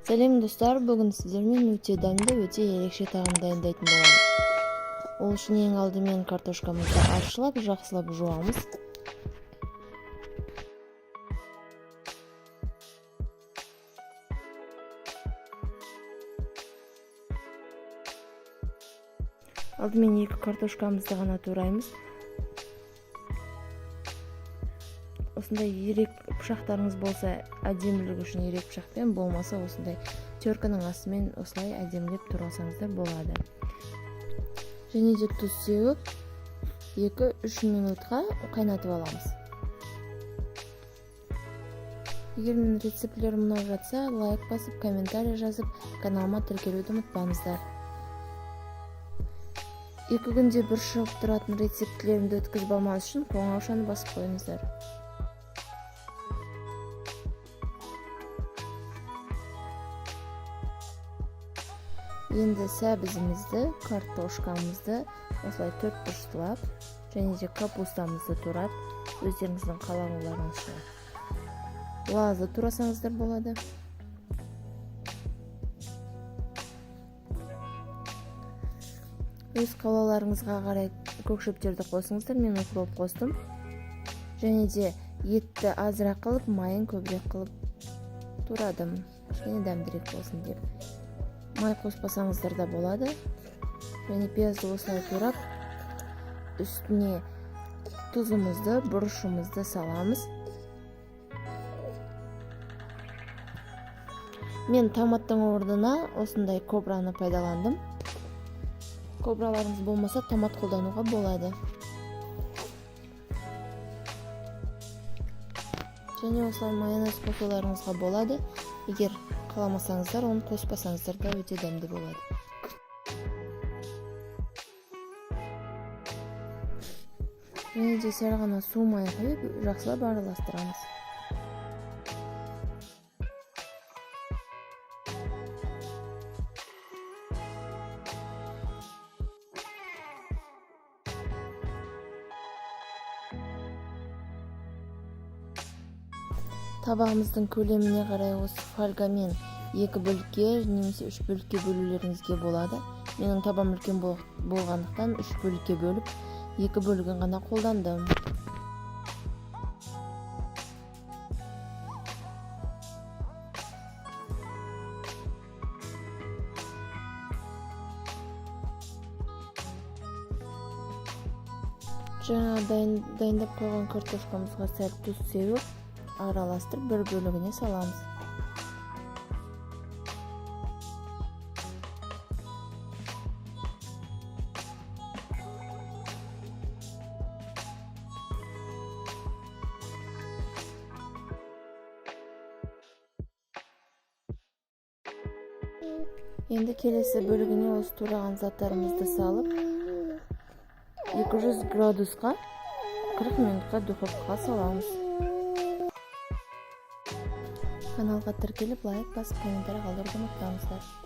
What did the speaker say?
Сәлем достар, бүгін сіздермен өте дәмді, өте ерекше тағам дайындайтын боламыз. Ол үшін ең алдымен картошкамызды аршылап, жақсылап жуамыз. Алдымен екі картошкамызды ғана тураймыз. Осындай ерек пышақтарыңыз болса, әдемілік үшін ерек пышақпен, болмаса осындай терканың астымен осылай әдемілеп турасаңыздар болады. Және де тұз сеуіп 2-3 минутқа қайнатып аламыз. Егер менің рецептлерім ұнап жатса, лайк басып, комментарий жазып, каналыма тіркелуді ұмытпаңыздар. 2 күнде бір шығып тұратын рецептлерімді өткізіп алмас үшін қоңыраушаны басып қойыңыздар. Енді сәбізімізді, картошкамызды осылай 4 бұрыштылап, және де капустамызды турап, өздеріңіздің қалауларыңызша лазы турасаңыздар болады. Өз қалауларыңызға қарай көкшептерді қосыңыздар, мен укроп қостым. Және де етті азырақ қылып, майын көбірек қылып турадым. Және дәмдірек болсын деп. Май қоспасаңыздар да болады. Және пиязды осылай турап, үстіне тұзымызды, бұрышымызды саламыз. Мен томаттың орнына осындай кобраны пайдаландым. Кобраларыңыз болмаса, томат қолдануға болады. Және осылай майонез қосуларыңызға болады. Егер қаламасаңыздар, оны қоспасаңыздар да өте дәмді болады. Және де сәл ғана су май құйып, жақсылап араластырамыз. Табағымыздың көлеміне қарай осы фольгамен 2 бөлікке немесе 3 бөлікке бөлулеріңізге болады. Менің табам үлкен болғандықтан 3 бөлікке бөліп, 2 бөлігін ғана қолдандым. Жаңа дайындап қойған картошкамызға сәл тұз сеуіп, араластырып бір бөлігіне саламыз. Енді келесі бөлігіне осы тураған заттарымызды салып, 200 градусқа 40 минутқа духовкаға саламыз. Каналға тіркеліп, лайк басып, комментарий қалдыруды ұмытпаңыздар.